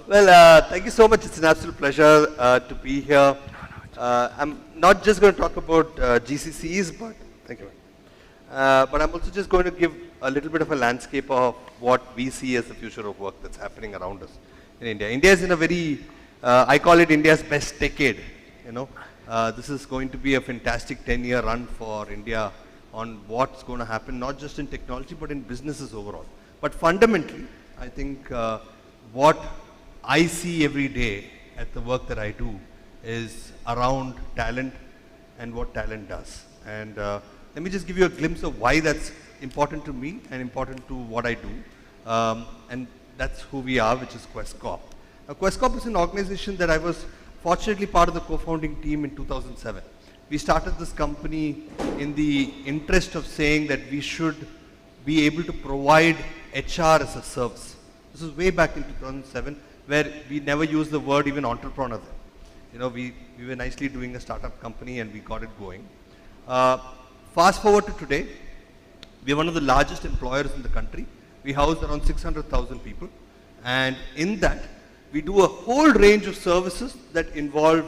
Well, thank you so much. It's an absolute pleasure to be here. I'm not just going to talk about GCCs, but thank you. But I'm also just going to give a little bit of a landscape of what we see as the future of work that's happening around us in India. India is in a very, I call it India's best decade. You know, this is going to be a fantastic 10-year run for India on what's going to happen, not just in technology, but in businesses overall. But fundamentally, I think what I see every day at the work that I do is around talent and what talent does. And let me just give you a glimpse of why that's important to me and important to what I do. And that's who we are, which is Quest Corp. Now, Quest Corp is an organization that I was fortunately part of the co-founding team in 2007. We started this company in the interest of saying that we should be able to provide HR as a service. This was way back in 2007, where we never used the word even entrepreneur then. You know, we were nicely doing a startup company and we got it going. Fast forward to today, we are one of the largest employers in the country. We house around 600,000 people. And in that, we do a whole range of services that involve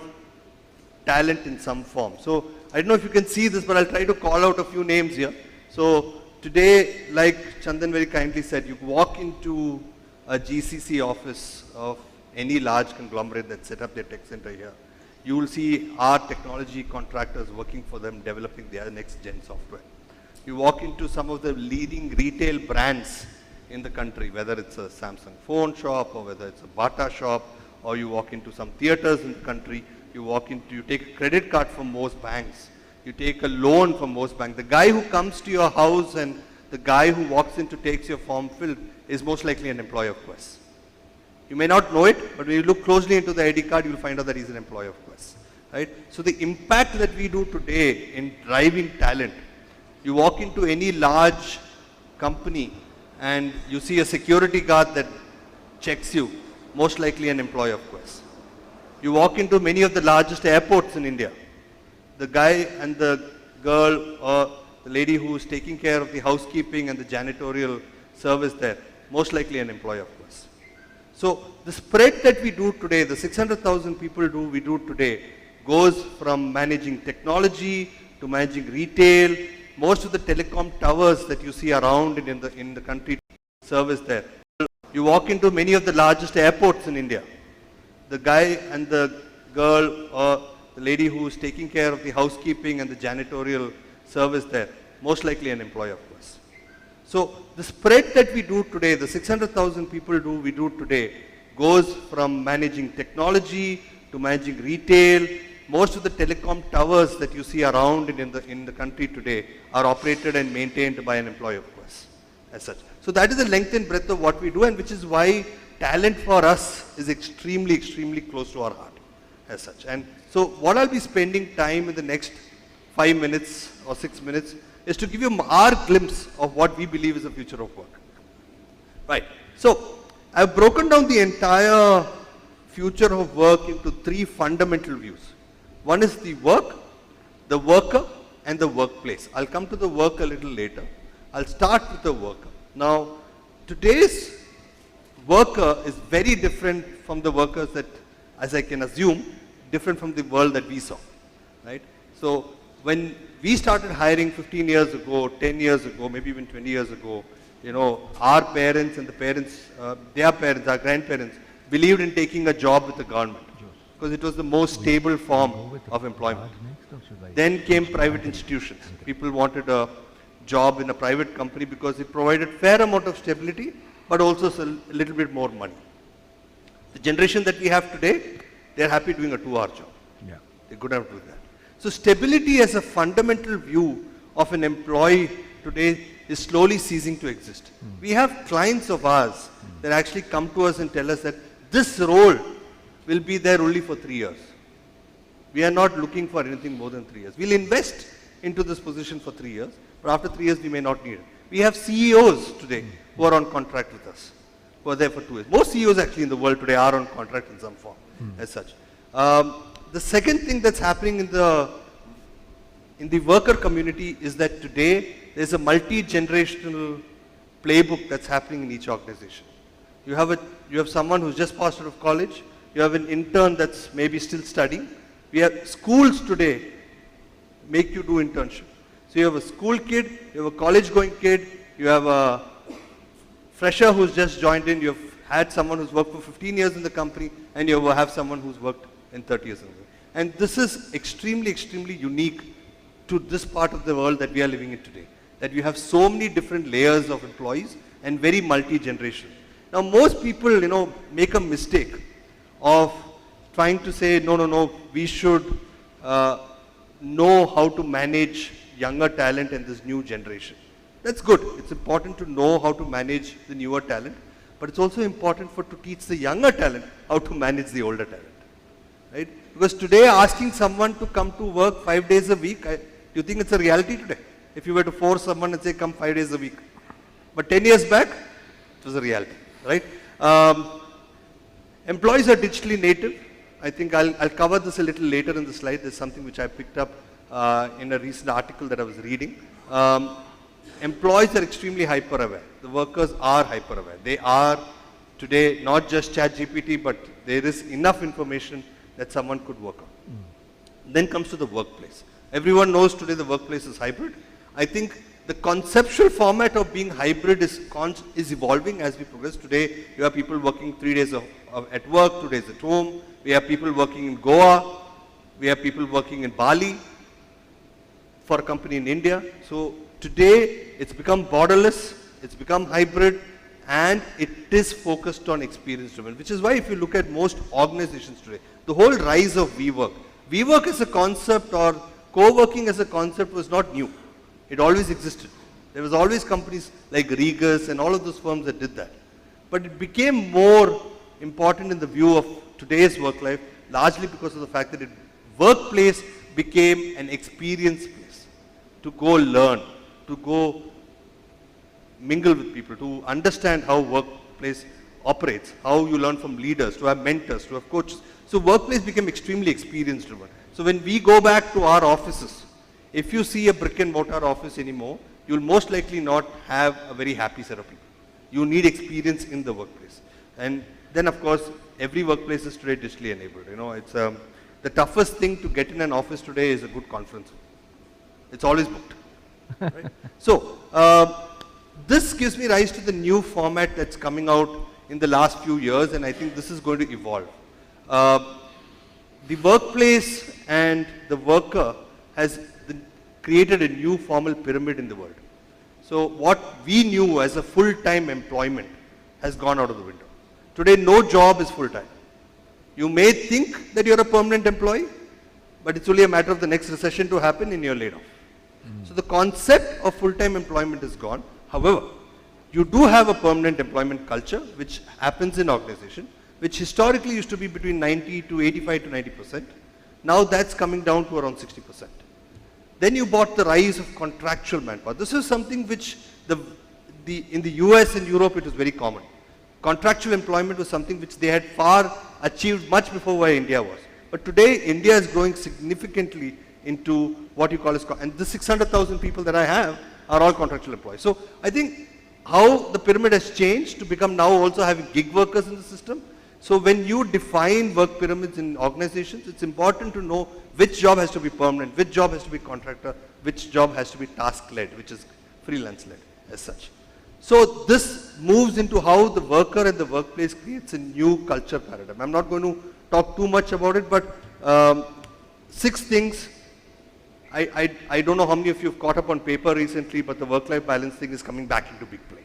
talent in some form. So I don't know if you can see this, but I'll try to call out a few names here. So today, like Chandan very kindly said, you walk into a GCC office of any large conglomerate that set up their tech center here. You will see our technology contractors working for them, developing their next gen software. You walk into some of the leading retail brands in the country, whether it's a Samsung phone shop or whether it's a Bata shop, or you walk into some theaters in the country, you take a credit card from most banks, you take a loan from most banks. The guy who comes to your house and the guy who walks in to takes your form filled is most likely an employee of Quest. You may not know it, but when you look closely into the ID card, you'll find out that he's an employee of Quest. Right? So the impact that we do today in driving talent, you walk into any large company and you see a security guard that checks you, most likely an employee of Quest. You walk into many of the largest airports in India. The guy and the girl or the lady who is taking care of the housekeeping and the janitorial service there, most likely an employee of Quest. So the spread that we do today, the 600,000 people we do today, goes from managing technology to managing retail. Most of the telecom towers that you see around in the country service there. You walk into many of the largest airports in India. The guy and the girl or the lady who is taking care of the housekeeping and the janitorial service there, most likely an employee of Quest. So the spread that we do today, the 600,000 people we do today, goes from managing technology to managing retail. Most of the telecom towers that you see around in the country today are operated and maintained by an employee of Quest as such. So that is the length and breadth of what we do, and which is why talent for us is extremely, extremely close to our heart as such. And so what I'll be spending time in the next 5 minutes or 6 minutes is to give you our glimpse of what we believe is the future of work. Right. So I've broken down the entire future of work into 3 fundamental views. One is the work, the worker, and the workplace. I'll come to the work a little later. I'll start with the worker. Now, today's worker is very different from the workers that, as I can assume, different from the world that we saw, right? So when we started hiring 15 years ago, 10 years ago, maybe even 20 years ago, you know, our parents and the parents, their parents, our grandparents, believed in taking a job with the government because it was the most stable form of employment. Then came private institutions. People wanted a job in a private company because it provided fair amount of stability, but also a little bit more money. The generation that we have today, they're happy doing a 2-hour job. Yeah. They're good enough to do that. So stability as a fundamental view of an employee today is slowly ceasing to exist. We have clients of ours that actually come to us and tell us that this role will be there only for 3 years. We are not looking for anything more than 3 years. We'll invest into this position for 3 years, but after 3 years we may not need it. We have CEOs today who are on contract with us, who are there for 2 years. Most CEOs actually in the world today are on contract in some form as such. The second thing that's happening in the worker community is that today there's a multi-generational playbook that's happening in each organization. You have someone who's just passed out of college. You have an intern that's maybe still studying. We have schools today make you do internship. So you have a school kid, you have a college going kid, you have a fresher who's just joined in, you've had someone who's worked for 15 years in the company, and you have someone who's worked in 30 years in the company. And this is extremely, extremely unique to this part of the world that we are living in today. That you have so many different layers of employees and very multi-generational. Now most people, make a mistake of trying to say, no, we should know how to manage younger talent and this new generation. That's good. It's important to know how to manage the newer talent, but it's also important to teach the younger talent how to manage the older talent. Right? Because today asking someone to come to work 5 days a week, do you think it's a reality today? If you were to force someone and say come 5 days a week. But 10 years back, it was a reality. Right? Employees are digitally native. I think I'll cover this a little later in the slide. There's something which I picked up in a recent article that I was reading. Employees are extremely hyper aware. The workers are hyper aware. They are today not just ChatGPT, but there is enough information that someone could work on. Then comes to the workplace. Everyone knows today the workplace is hybrid. I think the conceptual format of being hybrid is evolving as we progress. Today, you have people working 3 days at work, 2 days at home. We have people working in Goa. We have people working in Bali for a company in India. So today, it's become borderless, it's become hybrid, and it is focused on experience driven, which is why if you look at most organizations today, the whole rise of WeWork as a concept or co-working as a concept was not new. It always existed. There was always companies like Regus and all of those firms that did that. But it became more important in the view of today's work life, largely because of the fact that workplace became an experience place to go learn, to go mingle with people, to understand how workplace operates, how you learn from leaders, to have mentors, to have coaches. So workplace became extremely experience driven. So when we go back to our offices, if you see a brick and mortar office anymore, you'll most likely not have a very happy set of people. You need experience in the workplace. And then of course, every workplace is today digitally enabled. It's the toughest thing to get in an office today is a good conference. It's always booked. Right? So, this gives me rise to the new format that's coming out in the last few years, and I think this is going to evolve. The workplace and the worker has created a new formal pyramid in the world. So what we knew as a full-time employment has gone out of the window. Today, no job is full-time. You may think that you're a permanent employee, but it's only a matter of the next recession to happen and you're laid off. So the concept of full-time employment is gone. However, you do have a permanent employment culture, which happens in organization, which historically used to be between 90 to 85 to 90%. Now that's coming down to around 60%. Then you bought the rise of contractual manpower. This is something which in the US and Europe it was very common. Contractual employment was something which they had far achieved much before where India was. But today India is growing significantly into what you call as, and the 600,000 people that I have are all contractual employees. So I think how the pyramid has changed to become now also having gig workers in the system. So when you define work pyramids in organizations, it's important to know which job has to be permanent, which job has to be contractor, which job has to be task-led, which is freelance-led as such. So this moves into how the worker and the workplace creates a new culture paradigm. I'm not going to talk too much about it, but 6 things. I don't know how many of you have caught up on paper recently, but the work-life balance thing is coming back into big play.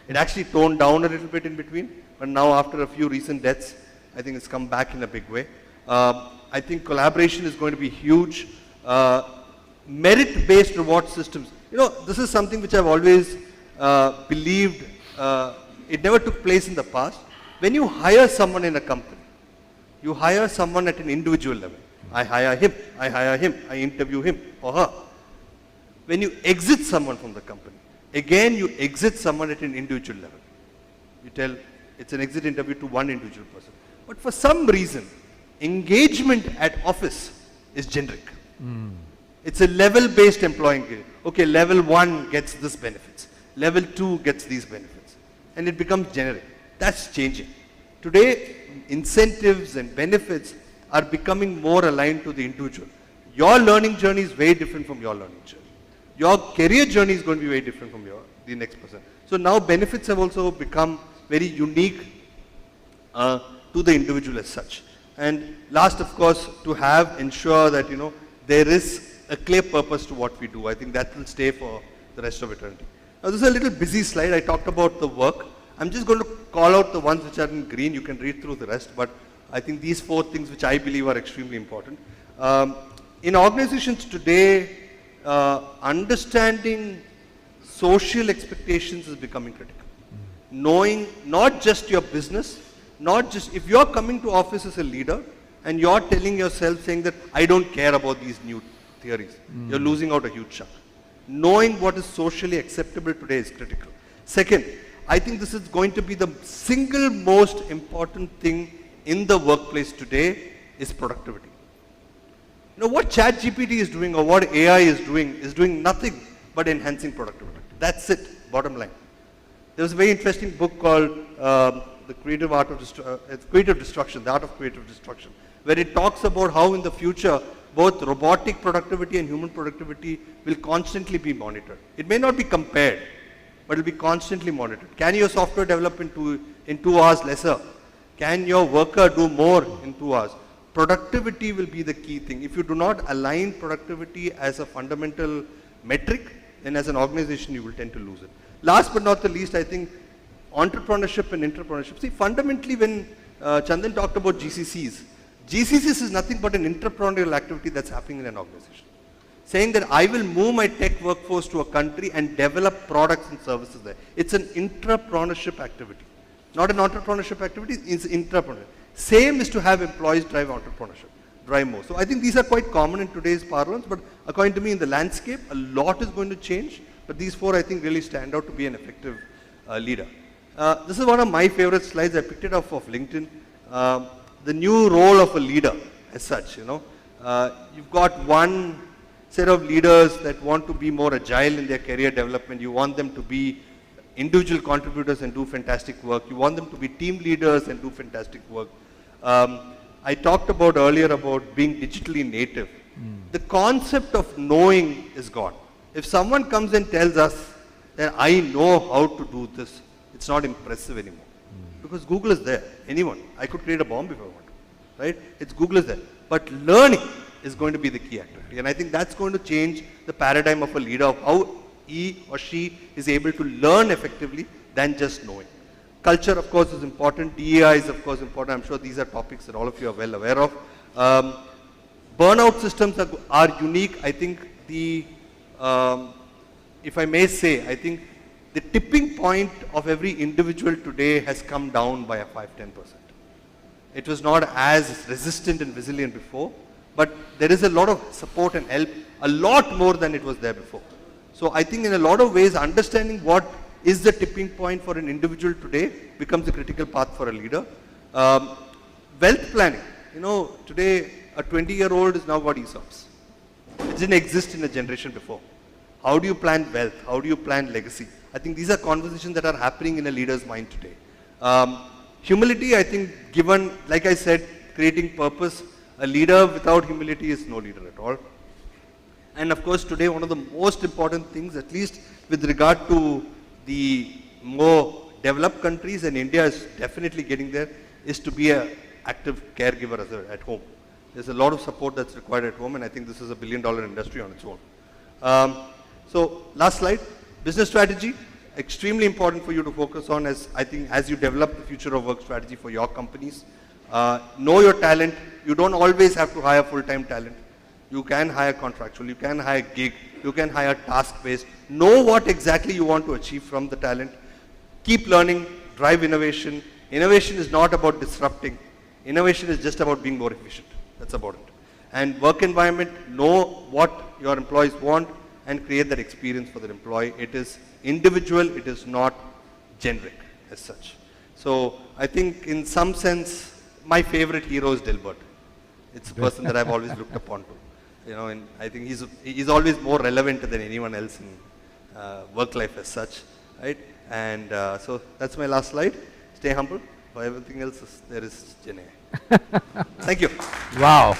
It actually toned down a little bit in between, but now after a few recent deaths, I think it's come back in a big way. I think collaboration is going to be huge. Merit-based reward systems. This is something which I've always believed, it never took place in the past. When you hire someone in a company, you hire someone at an individual level. I hire him, I interview him or her. When you exit someone from the company, again you exit someone at an individual level. You tell, it's an exit interview to one individual person. But for some reason, engagement at office is generic. It's a level-based employee. Okay, level 1 gets this benefits. Level 2 gets these benefits. And it becomes generic. That's changing. Today, incentives and benefits are becoming more aligned to the individual. Your learning journey is very different from your learning journey. Your career journey is going to be very different from the next person. So now benefits have also become very unique to the individual as such. And last, of course, to ensure that, there is a clear purpose to what we do. I think that will stay for the rest of eternity. Now, this is a little busy slide. I talked about the work. I'm just going to call out the ones which are in green. You can read through the rest, but I think these 4 things which I believe are extremely important. In organizations today, understanding social expectations is becoming critical. Knowing not just your business, not just, if you're coming to office as a leader and you're telling yourself saying that I don't care about these new theories, you're losing out a huge chunk. Knowing what is socially acceptable today is critical. Second, I think this is going to be the single most important thing in the workplace today is productivity. What ChatGPT is doing or what AI is doing nothing but enhancing productivity. That's it, bottom line. There was a very interesting book called The Creative Art of Creative Destruction, The Art of Creative Destruction, where it talks about how in the future both robotic productivity and human productivity will constantly be monitored. It may not be compared, but it will be constantly monitored. Can your software develop in 2 hours lesser? Can your worker do more in 2 hours? Productivity will be the key thing. If you do not align productivity as a fundamental metric, then as an organization you will tend to lose it. Last but not the least, I think entrepreneurship and intrapreneurship. See, fundamentally when Chandan talked about GCCs, GCCs is nothing but an entrepreneurial activity that's happening in an organization. Saying that I will move my tech workforce to a country and develop products and services there. It's an intrapreneurship activity. Not an entrepreneurship activity, it's intrapreneurship. Same is to have employees drive entrepreneurship, drive more. So I think these are quite common in today's parlance, but according to me in the landscape, a lot is going to change. But these 4 I think really stand out to be an effective leader. This is one of my favorite slides. I picked it up off LinkedIn. The new role of a leader as such, you've got one set of leaders that want to be more agile in their career development. You want them to be individual contributors and do fantastic work. You want them to be team leaders and do fantastic work. I talked about earlier about being digitally native. The concept of knowing is gone. If someone comes and tells us that I know how to do this, it's not impressive anymore. Because Google is there. Anyone. I could create a bomb if I want to. Right? It's Google is there. But learning is going to be the key activity. And I think that's going to change the paradigm of a leader, of how he or she is able to learn effectively than just knowing. Culture, of course, is important. DEI is, of course, important. I'm sure these are topics that all of you are well aware of. Burnout systems are unique. I think if I may say, I think the tipping point of every individual today has come down by a 5-10%. It was not as resistant and resilient before, but there is a lot of support and help, a lot more than it was there before. So I think in a lot of ways, understanding what is the tipping point for an individual today becomes a critical path for a leader. Wealth planning. Today a 20-year-old is now got ESOPs. It didn't exist in a generation before. How do you plan wealth? How do you plan legacy? I think these are conversations that are happening in a leader's mind today. Humility, I think, given, like I said, creating purpose, a leader without humility is no leader at all. And of course, today, one of the most important things, at least with regard to the more developed countries, and India is definitely getting there, is to be an active caregiver at home. There's a lot of support that's required at home, and I think this is a billion-dollar industry on its own. So, last slide. Business strategy, extremely important for you to focus on as you develop the future of work strategy for your companies. Know your talent. You don't always have to hire full-time talent. You can hire contractual, you can hire gig, you can hire task-based. Know what exactly you want to achieve from the talent. Keep learning, drive innovation. Innovation is not about disrupting. Innovation is just about being more efficient. That's about it. And work environment, know what your employees want and create that experience for their employee. It is individual, it is not generic as such. So I think in some sense, my favorite hero is Dilbert. It's a person that I've always looked upon to. And I think he's always more relevant than anyone else in work life as such, right? And so that's my last slide. stay humble. For everything else, there is Chennai. Thank you. Wow.